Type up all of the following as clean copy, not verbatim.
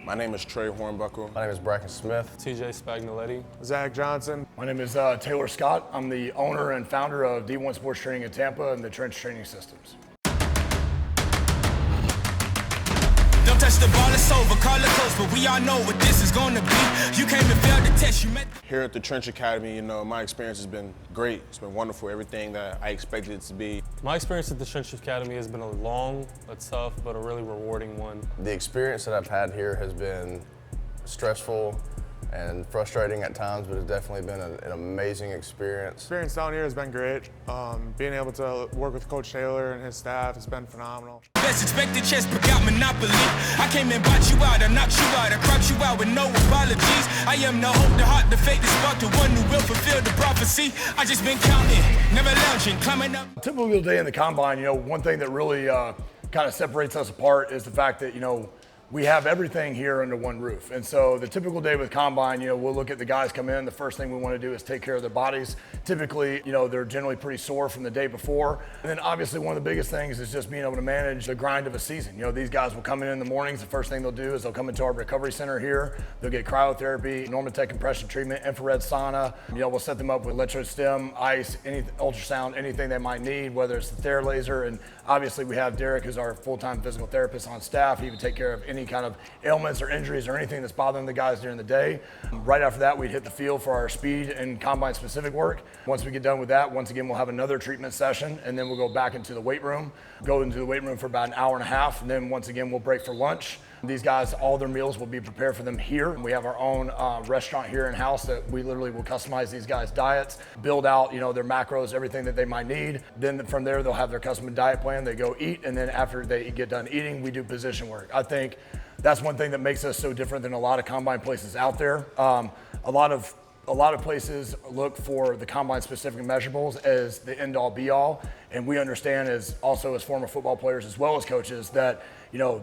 My name is Trey Hornbuckle. My name is Bracken Smith. TJ Spagnoletti. Zach Johnson. My name is Taylor Scott. I'm the owner and founder of D1 Sports Training in Tampa and the Trench Training Systems. Don't touch the ball, it's over. Call it close, but we all know what this is going to be. You came to fail the test, you met. Here at the Trench Academy, my experience has been great. It's been wonderful, everything that I expected it to be. My experience at the Trench Academy has been a long, a tough, but a really rewarding one. The experience that I've had here has been stressful and frustrating at times, but it's definitely been an amazing experience. Experience down here has been great. Being able to work with Coach Taylor and his staff has been phenomenal. Best expected chess, but got monopoly. I came and bought you out, I knocked you out, I cropped you out with no apologies. I am the hope, the heart, the faith, the spark, the one who will fulfill the prophecy. I just been counting, never lounging, climbing up. Typical day in the combine, one thing that really kind of separates us apart is the fact that, we have everything here under one roof. And so the typical day with combine, we'll look at the guys come in. The first thing we want to do is take care of their bodies. Typically, they're generally pretty sore from the day before. And then obviously one of the biggest things is just being able to manage the grind of a season. These guys will come in the mornings. The first thing they'll do is they'll come into our recovery center here. They'll get cryotherapy, Normatec compression treatment, infrared sauna. We'll set them up with electrostim, ice, any ultrasound, anything they might need, whether it's the TheraLaser. And obviously we have Derek, who's our full-time physical therapist on staff. He would take care of any kind of ailments or injuries or anything that's bothering the guys during the day. Right after that, we'd hit the field for our speed and combine specific work. Once we get done with that, once again, we'll have another treatment session, and then we'll go back into the weight room, go into the weight room for about an hour and a half, and then once again, we'll break for lunch. These guys, all their meals will be prepared for them here. We have our own restaurant here in-house that we literally will customize these guys' diets, build out, their macros, everything that they might need. Then from there, they'll have their custom diet plan. They go eat, and then after they get done eating, we do position work. I think that's one thing that makes us so different than a lot of combine places out there. A lot of places look for the combine specific measurables as the end all be all. And we understand as former football players as well as coaches that,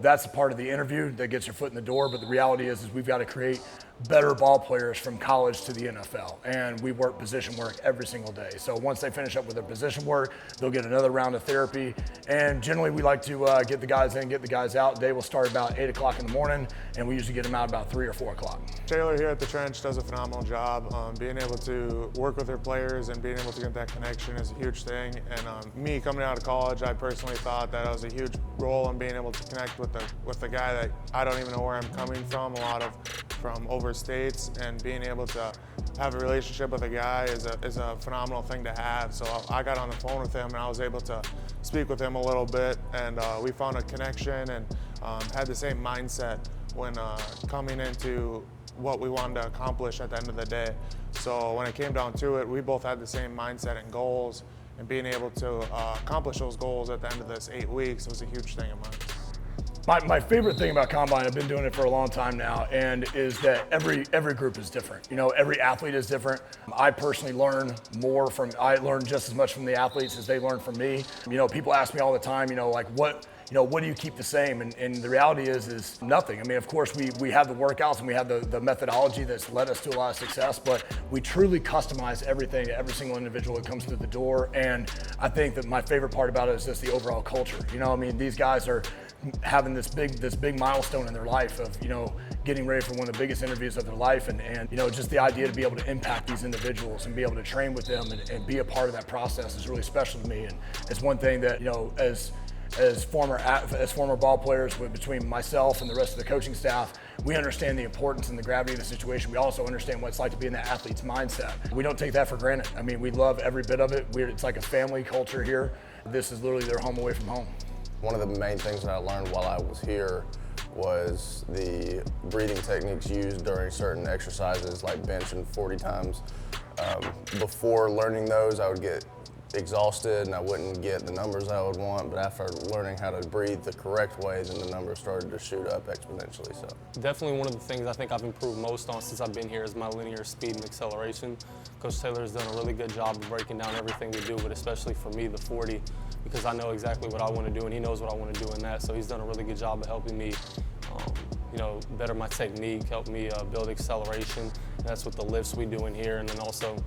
that's a part of the interview that gets your foot in the door. But the reality is we've got to create better ball players from college to the NFL. And we work position work every single day. So once they finish up with their position work, they'll get another round of therapy. And generally we like to get the guys in, get the guys out. Day will start about 8 o'clock in the morning, and we usually get them out about 3 or 4 o'clock. Taylor here at the Trench does a phenomenal job. Being able to work with their players and being able to get that connection is a huge thing. And me coming out of college, I personally thought that was a huge role in being able to connect with the guy that I don't even know where I'm coming from, from over states, and being able to have a relationship with a guy is a phenomenal thing to have. So I got on the phone with him and I was able to speak with him a little bit, and we found a connection and had the same mindset when coming into what we wanted to accomplish at the end of the day. So when it came down to it, we both had the same mindset and goals, and being able to accomplish those goals at the end of this 8 weeks was a huge thing of mine. My favorite thing about combine, I've been doing it for a long time now, and is that every group is different. Every athlete is different. I personally I learn just as much from the athletes as they learn from me. People ask me all the time, what do you keep the same? And the reality is nothing. I mean, of course, we have the workouts and we have the methodology that's led us to a lot of success, but we truly customize everything to every single individual that comes through the door. And I think that my favorite part about it is just the overall culture. These guys are having this big milestone in their life of, getting ready for one of the biggest interviews of their life, and just the idea to be able to impact these individuals and be able to train with them and be a part of that process is really special to me. And it's one thing that, as former ball players, between myself and the rest of the coaching staff, we understand the importance and the gravity of the situation. We also understand what it's like to be in that athlete's mindset. We don't take that for granted. I mean, we love every bit of it. It's like a family culture here. This is literally their home away from home. One of the main things that I learned while I was here was the breathing techniques used during certain exercises, like benching 40 times. Before learning those, I would get exhausted and I wouldn't get the numbers I would want, but after learning how to breathe the correct way, then the numbers started to shoot up exponentially. So definitely one of the things I think I've improved most on since I've been here is my linear speed and acceleration. Coach Taylor has done a really good job of breaking down everything we do, but especially for me, the 40, because I know exactly what I want to do and he knows what I want to do in that. So he's done a really good job of helping me better my technique, help me build acceleration. And that's with the lifts we do in here, and then also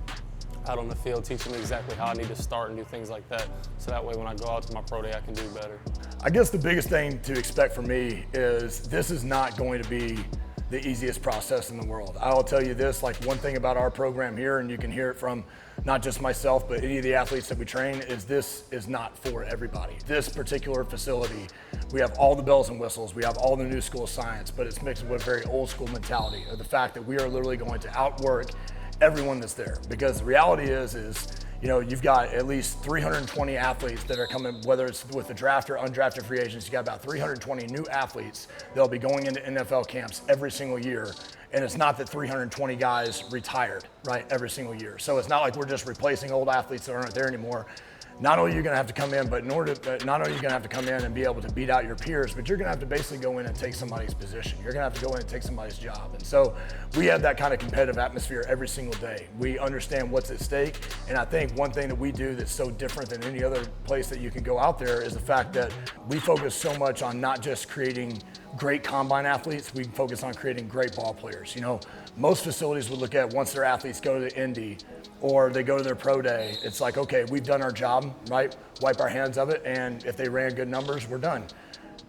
out on the field, teaching me exactly how I need to start and do things like that. So that way when I go out to my pro day, I can do better. I guess the biggest thing to expect from me is this is not going to be the easiest process in the world. I'll tell you this, like one thing about our program here, and you can hear it from not just myself, but any of the athletes that we train, is this is not for everybody. This particular facility, we have all the bells and whistles, we have all the new school science, but it's mixed with a very old school mentality of the fact that we are literally going to outwork everyone that's there. Because the reality is you know, you've got at least 320 athletes that are coming, whether it's with the draft or undrafted free agents. You got about 320 new athletes that'll be going into NFL camps every single year. And it's not that 320 guys retired, right, every single year. So it's not like we're just replacing old athletes that aren't there anymore. Not only are you going to have to come in, but not only are you going to have to come in and be able to beat out your peers, but you're going to have to basically go in and take somebody's position. You're going to have to go in and take somebody's job. And so we have that kind of competitive atmosphere every single day. We understand what's at stake. And I think one thing that we do that's so different than any other place that you can go out there is the fact that we focus so much on not just creating great combine athletes, we focus on creating great ball players. You know, most facilities would look at once their athletes go to the Indy or they go to their pro day, it's like, okay, we've done our job, right? Wipe our hands of it, and if they ran good numbers, we're done.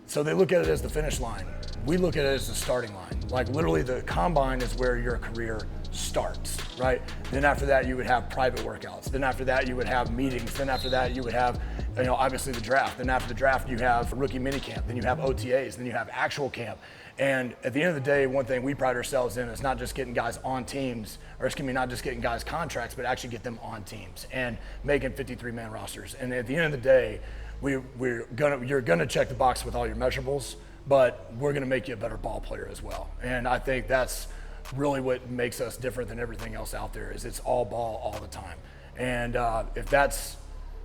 So they look at it as the finish line. We look at it as the starting line. Like literally the combine is where your career starts, right? Then after that, you would have private workouts. Then after that, you would have meetings. Then after that, you would have, you know, obviously the draft. Then after the draft, you have rookie mini camp. Then you have OTAs. Then you have actual camp. And at the end of the day, one thing we pride ourselves in is not just getting guys on teams, or excuse me, not just getting guys contracts, but actually get them on teams and making 53-man rosters. And at the end of the day, you're gonna check the box with all your measurables, but we're gonna make you a better ball player as well. And I think that's really what makes us different than everything else out there, is it's all ball all the time. And if that's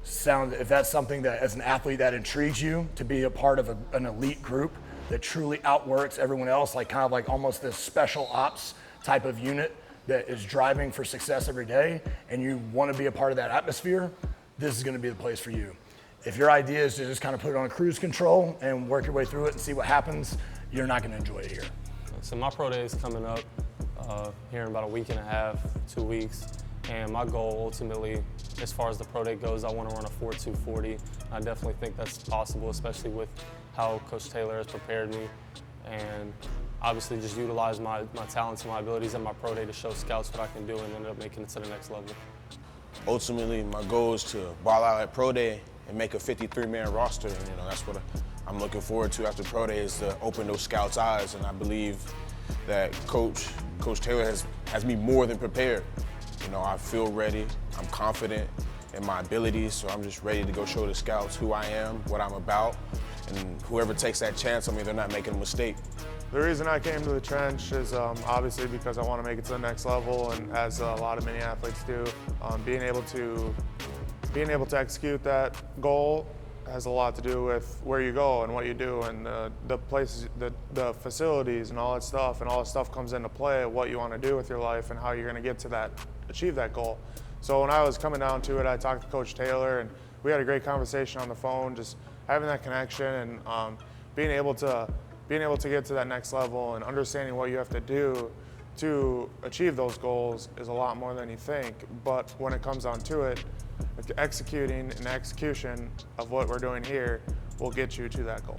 something that as an athlete that intrigues you to be a part of an elite group that truly outworks everyone else, like kind of like almost this special ops type of unit that is driving for success every day, and you want to be a part of that atmosphere, this is going to be the place for you. If your idea is to just kind of put it on cruise control and work your way through it and see what happens, you're not going to enjoy it here. So my pro day is coming up here in about a week and a half, 2 weeks. And my goal ultimately, as far as the pro day goes, I want to run a 4.240. I definitely think that's possible, especially with how Coach Taylor has prepared me. And obviously just utilize my talents and my abilities at my pro day to show scouts what I can do and end up making it to the next level. Ultimately, my goal is to ball out at pro day and make a 53-man roster. And, you know, that's what I'm looking forward to after pro day, is to open those scouts' eyes. And I believe that Coach Taylor has me more than prepared. You know, I feel ready. I'm confident in my abilities, so I'm just ready to go show the scouts who I am, what I'm about, and whoever takes that chance on me, they're not making a mistake. The reason I came to the trench is obviously because I want to make it to the next level, and as a lot of many athletes do, being able to execute that goal has a lot to do with where you go and what you do, and the places, the facilities and all that stuff, and all that stuff comes into play, what you want to do with your life and how you're going to get to that, achieve that goal. So when I was coming down to it, I talked to Coach Taylor, and we had a great conversation on the phone, just having that connection and being able to get to that next level and understanding what you have to do to achieve those goals is a lot more than you think. But when it comes down to it, executing and execution of what we're doing here will get you to that goal.